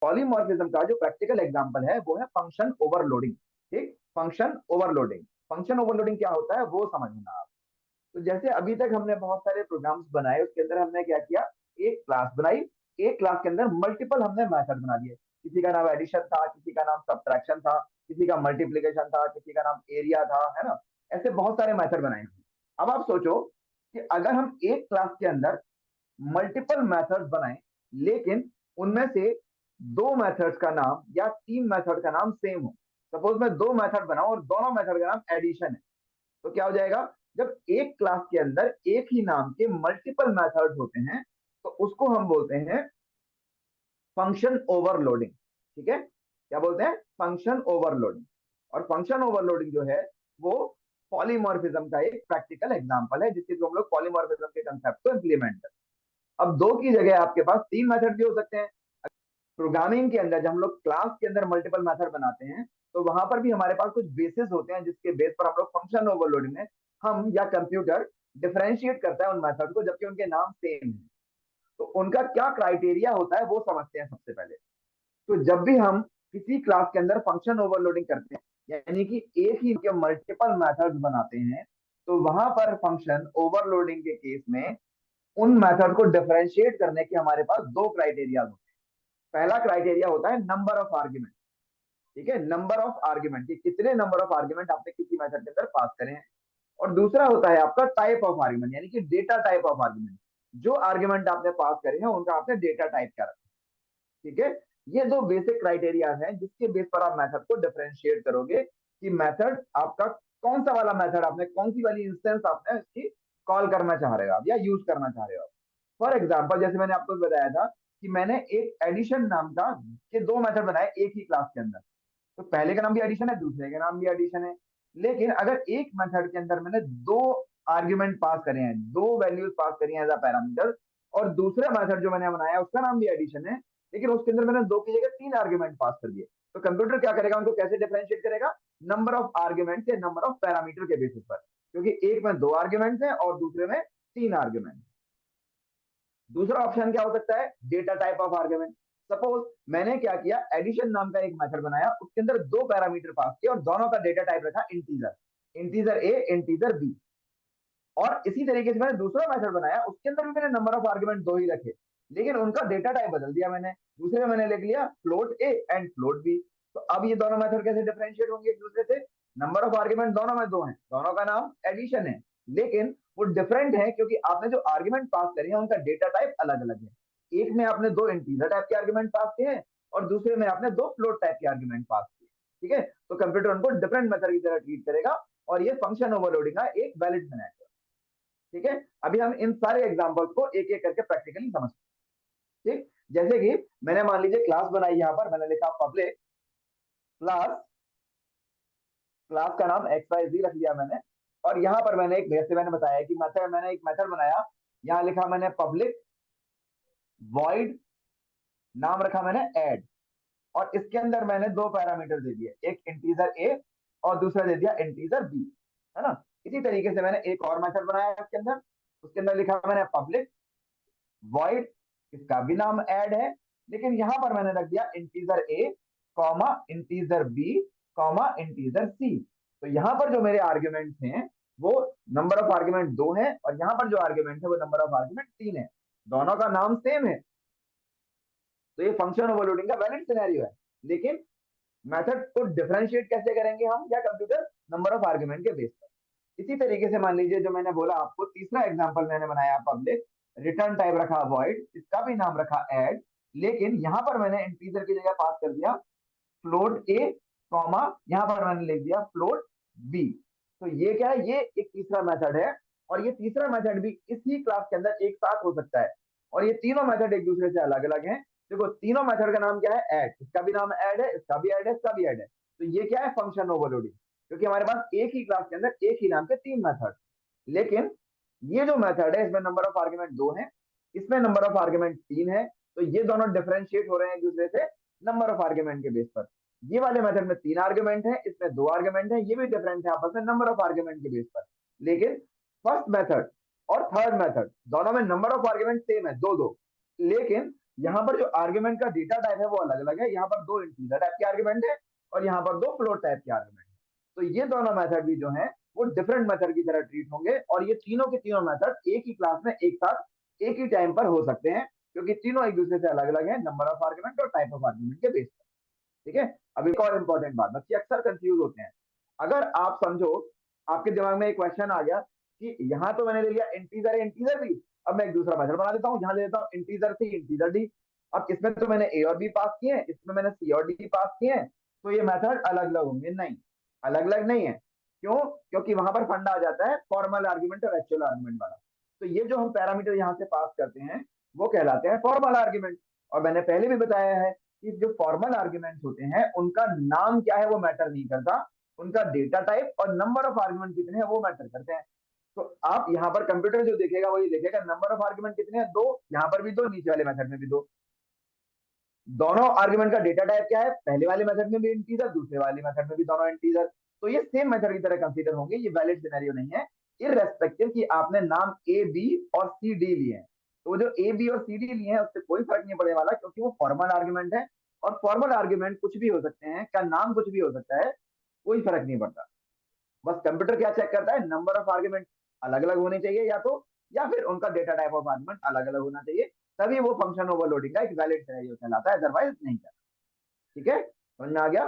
Polymorphism का जो practical example है वो है फंक्शन ओवरलोडिंग। ठीक, फंक्शन ओवरलोडिंग। फंक्शन ओवरलोडिंग क्या होता है वो समझना आप। तो जैसे अभी तक हमने बहुत सारे प्रोग्राम्स बनाए, उसके अंदर हमने क्या किया, एक क्लास बनाई, एक क्लास के अंदर मल्टीपल हमने मेथड बना दिए। किसी का नाम एडिशन था, किसी का नाम सब्ट्रैक्शन था, किसी का मल्टीप्लिकेशन था, किसी का नाम एरिया था, है ना। ऐसे बहुत सारे मेथड बनाए हमने। अब आप सोचो कि अगर हम एक क्लास के अंदर मल्टीपल मेथड्स बनाएं, लेकिन उनमें से दो मेथड्स का नाम या तीन मेथड का नाम सेम हो। सपोज मैं दो मेथड बनाऊं और दोनों मेथड का नाम एडिशन है, तो क्या हो जाएगा, जब एक क्लास के अंदर एक ही नाम के मल्टीपल मेथड्स होते हैं तो उसको हम बोलते हैं फंक्शन ओवरलोडिंग। ठीक है, क्या बोलते हैं, फंक्शन ओवरलोडिंग। और फंक्शन ओवरलोडिंग जो है वो पॉलीमॉर्फिज्म का एक प्रैक्टिकल एग्जांपल है, जिसके थ्रू हम लोग पॉलीमॉर्फिज्म के कंसेप्ट को इंप्लीमेंट करते हैं। अब दो की जगह आपके पास तीन मेथड भी हो सकते हैं। प्रोग्रामिंग के अंदर जब हम लोग क्लास के अंदर मल्टीपल मेथड बनाते हैं तो वहां पर भी हमारे पास कुछ बेसिस होते हैं, जिसके बेस पर हम लोग फंक्शन ओवरलोडिंग में हम या कंप्यूटर डिफरेंशिएट करता है उन मेथड को, जबकि उनके नाम सेम है। तो उनका क्या क्राइटेरिया होता है वो समझते हैं सबसे पहले। तो जब भी हम किसी क्लास के अंदर फंक्शन ओवरलोडिंग करते हैं, यानी कि एक ही के मल्टीपल मेथड्स बनाते हैं, तो वहां पर फंक्शन ओवरलोडिंग के केस में उन मेथड को डिफरेंशिएट करने के हमारे पास दो क्राइटेरिया होते हैं। पहला क्राइटेरिया होता है नंबर ऑफ आर्ग्यूमेंट। ठीक है, नंबर ऑफ आर्ग्यूमेंट, कि कितने नंबर ऑफ आर्ग्यूमेंट आपने किसी मेथड के अंदर पास करे हैं। और दूसरा होता है आपका टाइप ऑफ आर्ग्यूमेंट, यानी कि डेटा टाइप ऑफ आर्ग्यूमेंट। जो आर्ग्यूमेंट आपने पास करे हैं उनका आपने डेटा टाइप क्या रखा। ठीक है, ये दो बेसिक क्राइटेरिया हैं जिसके बेस पर आप मेथड को डिफरेंशिएट करोगे कि मेथड आपका कौन सा वाला मेथड, आपने कौन सी वाली इंस्टेंस आपने इसकी कॉल करना चाह रहे हो आप या यूज करना चाह रहे हो। फॉर एग्जाम्पल, जैसे मैंने आपको बताया था कि मैंने एक एडिशन नाम का के दो मेथड बनाए एक ही क्लास के अंदर। तो पहले का नाम भी एडिशन है, दूसरे का नाम भी एडिशन है। लेकिन अगर एक मेथड के अंदर मैंने दो आर्ग्यूमेंट पास करे हैं, दो वैल्यूज पास करी हैं एज अ पैरामीटर, और दूसरा मेथड जो मैंने बनाया उसका नाम भी एडिशन है, लेकिन उसके अंदर मैंने दो की जगह तीन आर्ग्यूमेंट पास कर दिए, तो कंप्यूटर क्या करेगा, उनको कैसे डिफरेंशिएट करेगा, नंबर ऑफ आर्ग्यूमेंट से नंबर ऑफ पैरामीटर के बेसिस पर। क्योंकि एक में दो आर्ग्यूमेंट्स हैं और दूसरे में तीन आर्ग्यूमेंट। दूसरा ऑप्शन क्या हो सकता है, data type of argument. Suppose मैंने क्या किया, एडिशन नाम का एक मेथड बनाया, उसके अंदर दो पैरामीटर पास किए और दोनों का डेटा टाइप रखा integer, integer A integer B. और इसी तरीके से मैंने दूसरा मेथड बनाया, उसके अंदर भी मैंने नंबर ऑफ आर्ग्यूमेंट दो ही रखे, लेकिन उनका डेटा टाइप बदल दिया मैंने। दूसरे में मैंने लिख लिया float A and float B. तो अब ये दोनों मेथड कैसे डिफरेंशिएट होंगे एक दूसरे से, नंबर ऑफ आर्ग्यूमेंट दोनों में दो हैं, दोनों का नाम एडिशन है, लेकिन वो डिफरेंट है क्योंकि आपने जो आर्ग्यूमेंट पास करे हैं उनका डेटा टाइप अलग अलग है। एक में आपने दो इंटीजर टाइप के आर्ग्यूमेंट पास किए हैं और दूसरे में आपने दो फ्लोट टाइप के आर्ग्यूमेंट पास किए। ठीक है, तो कंप्यूटर उनको डिफरेंट मेथड की तरह ट्रीट करेगा और ये फंक्शन ओवरलोडिंग का एक वैलिड मैनेजर। ठीक है, अभी हम इन सारे एग्जांपल्स को एक एक करके प्रैक्टिकली समझते हैं। ठीक, जैसे कि मैंने मान लीजिए क्लास बनाई, यहां पर मैंने लिखा पब्लिक क्लास, क्लास का नाम एक्स वाई जी रख लिया मैंने। और यहां पर मैंने एक, जैसे मैंने बताया कि मेथड, मैंने एक मेथड बनाया, यहां लिखा मैंने पब्लिक वॉइड, नाम रखा मैंने ऐड। और इसके अंदर मैंने दो पैरामीटर दे दिए, एक इंटीजर ए और दूसरा दे दिया इंटीजर बी, है ना। इसी तरीके से मैंने एक और मेथड बनाया इसके अंदर, उसके अंदर लिखा मैंने पब्लिक वॉइड, इसका भी नाम ऐड है, लेकिन यहां पर मैंने रख दिया integer A comma integer B comma integer C. तो यहां पर जो मेरे आर्ग्यूमेंट्स हैं वो नंबर ऑफ आर्ग्यूमेंट दो हैं और यहां पर जो आर्ग्यूमेंट है वो नंबर ऑफ आर्ग्यूमेंट तीन है, दोनों का नाम सेम है। तो ये फंक्शन ओवरलोडिंग का वैलिड सिनेरियो है। लेकिन मेथड को डिफरेंशिएट कैसे करेंगे हम या कंप्यूटर, नंबर ऑफ आर्ग्यूमेंट के बेस पर। इसी तरीके से मान लीजिए जो मैंने बोला आपको, तीसरा एग्जांपल मैंने बनाया पब्लिक, रिटर्न टाइप रखा वॉइड, इसका भी नाम रखा ऐड, लेकिन यहां पर मैंने इंटीजर की जगह पास कर दिया फ्लोट ए कॉमा, यहां पर मैंने लिख दिया फ्लोट बी। तो ये क्या है, ये एक तीसरा मेथड है। और ये तीसरा मेथड भी इसी क्लास के अंदर एक साथ हो सकता है। और ये तीनों मेथड एक दूसरे से अलग अलग हैं। देखो तीनों मेथड का नाम क्या है, ऐड, इसका भी नाम ऐड है, इसका भी ऐड है, इसका भी ऐड है। तो ये क्या है, फंक्शन ओवरलोडिंग, क्योंकि हमारे पास एक ही क्लास के अंदर एक ही नाम के तीन मेथड। लेकिन ये जो मेथड है इसमें नंबर ऑफ आर्ग्यूमेंट दो है, इसमें नंबर ऑफ आर्ग्यूमेंट तीन है, तो ये दोनों डिफरेंशिएट हो रहे हैं एक दूसरे से नंबर ऑफ आर्ग्यूमेंट के बेस पर। ये वाले मेथड में तीन आर्ग्यूमेंट है, इसमें दो आर्ग्यूमेंट है, ये भी डिफरेंट है आपस में नंबर ऑफ आर्ग्यूमेंट के बेस पर। लेकिन फर्स्ट मेथड और थर्ड मेथड दोनों में नंबर ऑफ आर्ग्यूमेंट सेम है, दो दो, लेकिन यहाँ पर जो आर्ग्यूमेंट का डेटा टाइप है वो अलग अलग है, यहाँ पर दो इंटीजर टाइप के आर्ग्यूमेंट है और यहाँ पर दो फ्लोट टाइप के आर्ग्यूमेंट है। तो ये दोनों मेथड भी जो है वो डिफरेंट मेथड की तरह ट्रीट होंगे, और ये तीनों के तीनों मेथड एक ही क्लास में एक साथ एक ही टाइम पर हो सकते हैं, क्योंकि तीनों एक दूसरे से अलग अलग है नंबर ऑफ आर्ग्यूमेंट और टाइप ऑफ आर्ग्यूमेंट के बेस पर। ठीक है। अब एक और इंपॉर्टेंट बात, बच्चे अक्सर कंफ्यूज होते हैं। अगर आप समझो आपके दिमाग में एक क्वेश्चन आ गया कि यहाँ तो मैंने ले लिया इंटीजर है इंटीजर भी, अब मैं एक दूसरा मेथड बना देता हूँ, यहाँ ले लेता हूँ इंटीजर सी इंटीजर डी। अब इसमें तो मैंने ए और बी पास किए हैं, इसमें मैंने सी और डी पास किए हैं, तो ये मेथड अलग अलग होंगे? नहीं, अलग अलग नहीं है। क्यों? क्योंकि वहां पर फंडा आ जाता है फॉर्मल आर्ग्यूमेंट और एक्चुअल आर्ग्यूमेंट वाला। तो ये जो हम पैरामीटर यहाँ से पास करते हैं वो कहलाते हैं फॉर्मल आर्ग्यूमेंट। और मैंने पहले भी बताया है कि जो फॉर्मल आर्ग्यूमेंट्स होते हैं उनका नाम क्या है वो मैटर नहीं करता, उनका डेटा टाइप और नंबर ऑफ आर्ग्यूमेंट कितने हैं वो मैटर करते हैं। तो आप यहाँ पर कंप्यूटर जो देखेगा वो ये देखेगा नंबर ऑफ आर्ग्यूमेंट कितने हैं, दो, यहाँ पर भी दो, नीचे वाले मेथड में भी दो। दोनों आर्ग्यूमेंट का डेटा टाइप क्या है, पहले वाले मेथड में भी इंटीजर, दूसरे वाले मेथड में भी दोनों इंटीजर। तो ये सेम मेथड की तरह कंसीडर होंगे, ये वैलिड सिनेरियो नहीं है, इररेस्पेक्टिव कि आपने नाम ए बी और सी डी लिए हैं। तो वो जो ए बी और सी डी लिए हैं उससे कोई फर्क नहीं पड़ने वाला, क्योंकि वो फॉर्मल आर्ग्यूमेंट है, और फॉर्मल आर्ग्यूमेंट कुछ भी हो सकते हैं, का नाम कुछ भी हो सकता है, कोई फर्क नहीं पड़ता। बस कंप्यूटर क्या चेक करता है, नंबर ऑफ आर्ग्यूमेंट अलग अलग होने चाहिए या तो, या फिर उनका डेटा टाइप ऑफ आर्ग्यूमेंट अलग अलग होना चाहिए, तभी वो फंक्शन ओवरलोडिंग का एक वैलिड सिनेरियो कहलाता है, अदरवाइज नहीं कहलाता। ठीक है, समझ में आ गया?